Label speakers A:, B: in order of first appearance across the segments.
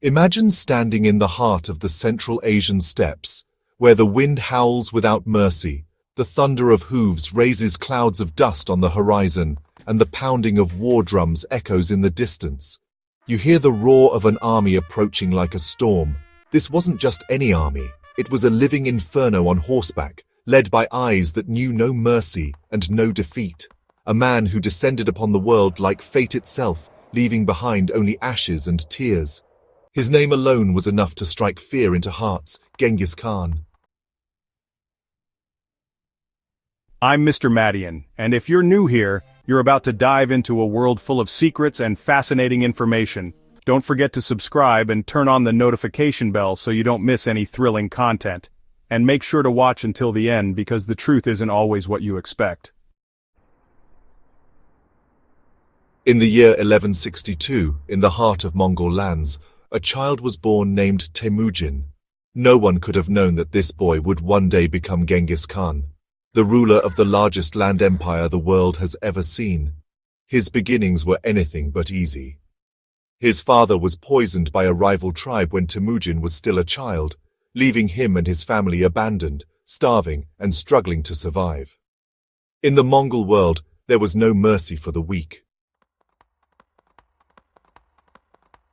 A: Imagine standing in the heart of the Central Asian steppes, where the wind howls without mercy, the thunder of hooves raises clouds of dust on the horizon, and the pounding of war drums echoes in the distance. You hear the roar of an army approaching like a storm. This wasn't just any army, it was a living inferno on horseback, led by eyes that knew no mercy and no defeat. A man who descended upon the world like fate itself, leaving behind only ashes and tears. His name alone was enough to strike fear into hearts: Genghis Khan.
B: I'm Mr. Madian, and if you're new here, you're about to dive into a world full of secrets and fascinating information. Don't forget to subscribe and turn on the notification bell so you don't miss any thrilling content. And make sure to watch until the end because the truth isn't always what you expect.
A: In the year 1162, in the heart of Mongol lands, a child was born named Temujin. No one could have known that this boy would one day become Genghis Khan, the ruler of the largest land empire the world has ever seen. His beginnings were anything but easy. His father was poisoned by a rival tribe when Temujin was still a child, leaving him and his family abandoned, starving, and struggling to survive. In the Mongol world, there was no mercy for the weak.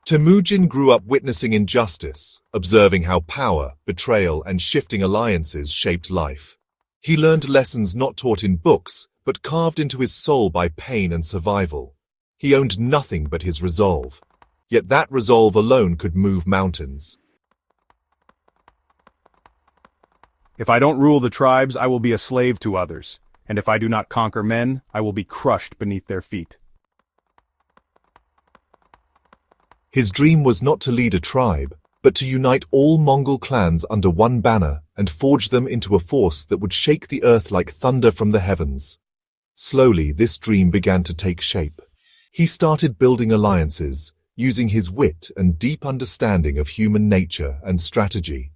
A: Temujin grew up witnessing injustice, observing how power, betrayal, and shifting alliances shaped life. He learned lessons not taught in books, but carved into his soul by pain and survival. He owned nothing but his resolve. Yet that resolve alone could move mountains.
B: If I don't rule the tribes, I will be a slave to others, and if I do not conquer men, I will be crushed beneath their feet.
A: His dream was not to lead a tribe, but to unite all Mongol clans under one banner and forge them into a force that would shake the earth like thunder from the heavens. Slowly, this dream began to take shape. He started building alliances, using his wit and deep understanding of human nature and strategy.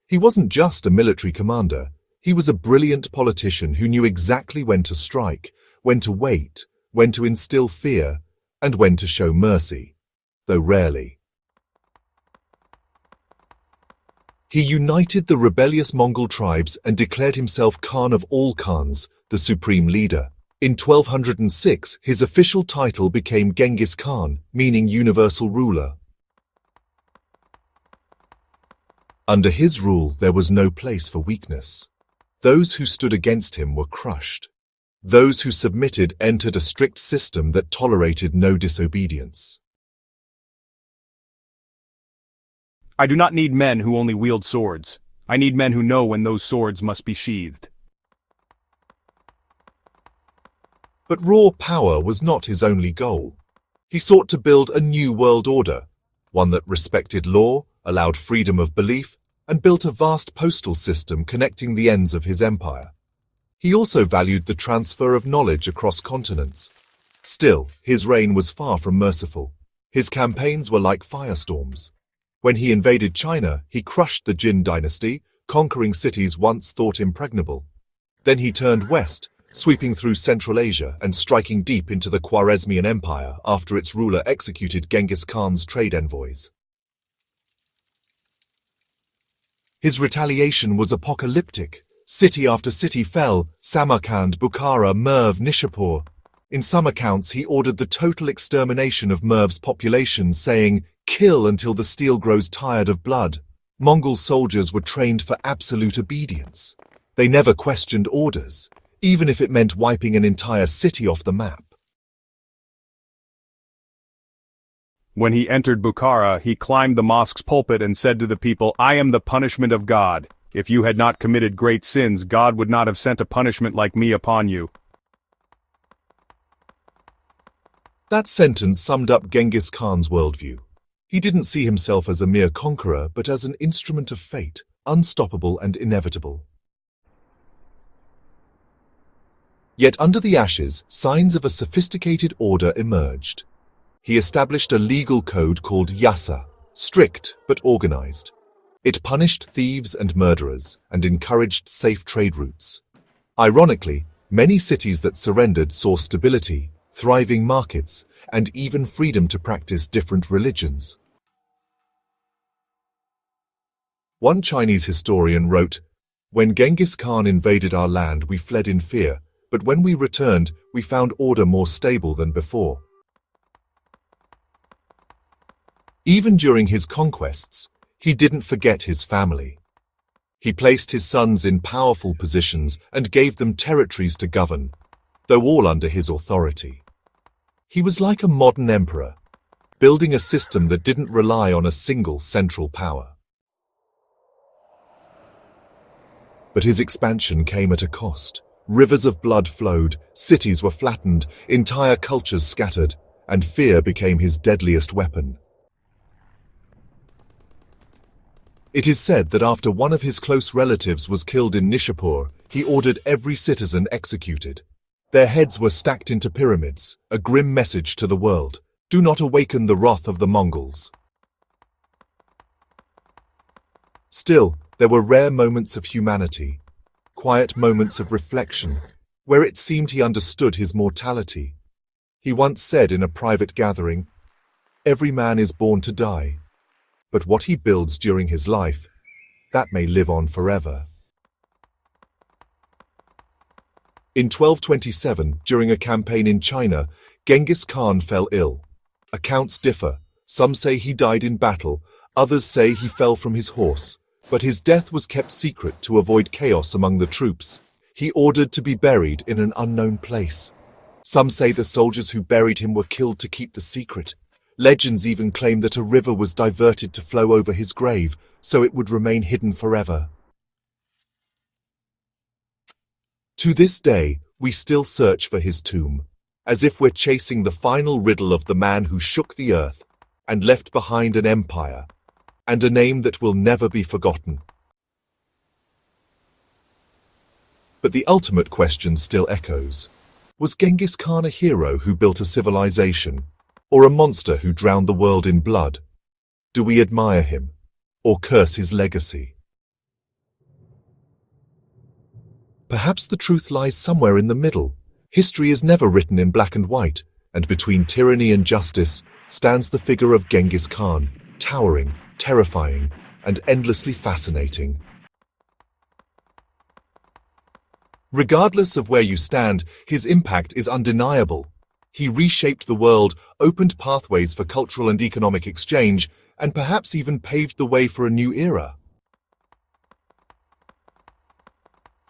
A: He wasn't just a military commander, he was a brilliant politician who knew exactly when to strike, when to wait, when to instill fear, and when to show mercy, though rarely. He united the rebellious Mongol tribes and declared himself Khan of all Khans, the supreme leader. In 1206, his official title became Genghis Khan, meaning universal ruler. Under his rule, there was no place for weakness. Those who stood against him were crushed. Those who submitted entered a strict system that tolerated no disobedience.
B: I do not need men who only wield swords. I need men who know when those swords must be sheathed.
A: But raw power was not his only goal. He sought to build a new world order, one that respected law, allowed freedom of belief, and built a vast postal system connecting the ends of his empire. He also valued the transfer of knowledge across continents. Still, his reign was far from merciful. His campaigns were like firestorms. When he invaded China, he crushed the Jin dynasty, conquering cities once thought impregnable. Then he turned west, sweeping through Central Asia and striking deep into the Khwarezmian Empire after its ruler executed Genghis Khan's trade envoys. His retaliation was apocalyptic. City after city fell: Samarkand, Bukhara, Merv, Nishapur. In some accounts, he ordered the total extermination of Merv's population, saying, "Kill until the steel grows tired of blood." Mongol soldiers were trained for absolute obedience. They never questioned orders, even if it meant wiping an entire city off the map.
B: When he entered Bukhara, he climbed the mosque's pulpit and said to the people, "I am the punishment of God. If you had not committed great sins, God would not have sent a punishment like me upon you."
A: That sentence summed up Genghis Khan's worldview. He didn't see himself as a mere conqueror, but as an instrument of fate, unstoppable and inevitable. Yet under the ashes, signs of a sophisticated order emerged. He established a legal code called Yasa, strict but organized. It punished thieves and murderers and encouraged safe trade routes. Ironically, many cities that surrendered saw stability, thriving markets, and even freedom to practice different religions. One Chinese historian wrote, "When Genghis Khan invaded our land, we fled in fear, but when we returned, we found order more stable than before." Even during his conquests, he didn't forget his family. He placed his sons in powerful positions and gave them territories to govern, though all under his authority. He was like a modern emperor, building a system that didn't rely on a single central power. But his expansion came at a cost. Rivers of blood flowed, cities were flattened, entire cultures scattered, and fear became his deadliest weapon. It is said that after one of his close relatives was killed in Nishapur, he ordered every citizen executed. Their heads were stacked into pyramids, a grim message to the world: do not awaken the wrath of the Mongols. Still, there were rare moments of humanity, quiet moments of reflection, where it seemed he understood his mortality. He once said in a private gathering, "Every man is born to die, but what he builds during his life, that may live on forever." In 1227, during a campaign in China, Genghis Khan fell ill. Accounts differ. Some say he died in battle, others say he fell from his horse. But his death was kept secret to avoid chaos among the troops. He ordered to be buried in an unknown place. Some say the soldiers who buried him were killed to keep the secret. Legends even claim that a river was diverted to flow over his grave, so it would remain hidden forever. To this day, we still search for his tomb, as if we're chasing the final riddle of the man who shook the earth and left behind an empire, and a name that will never be forgotten. But the ultimate question still echoes. Was Genghis Khan a hero who built a civilization, or a monster who drowned the world in blood? Do we admire him, or curse his legacy? Perhaps the truth lies somewhere in the middle. History is never written in black and white, and between tyranny and justice stands the figure of Genghis Khan, towering, terrifying, and endlessly fascinating. Regardless of where you stand, his impact is undeniable. He reshaped the world, opened pathways for cultural and economic exchange, and perhaps even paved the way for a new era.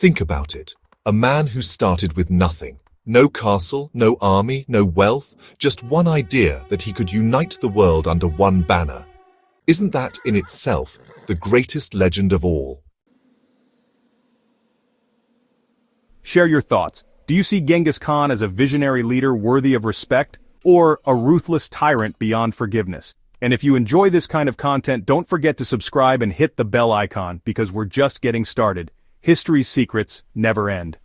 A: Think about it. A man who started with nothing. No castle, no army, no wealth, just one idea that he could unite the world under one banner. Isn't that, in itself, the greatest legend of all?
B: Share your thoughts. Do you see Genghis Khan as a visionary leader worthy of respect, or a ruthless tyrant beyond forgiveness? And if you enjoy this kind of content, don't forget to subscribe and hit the bell icon, because we're just getting started. History's secrets never end.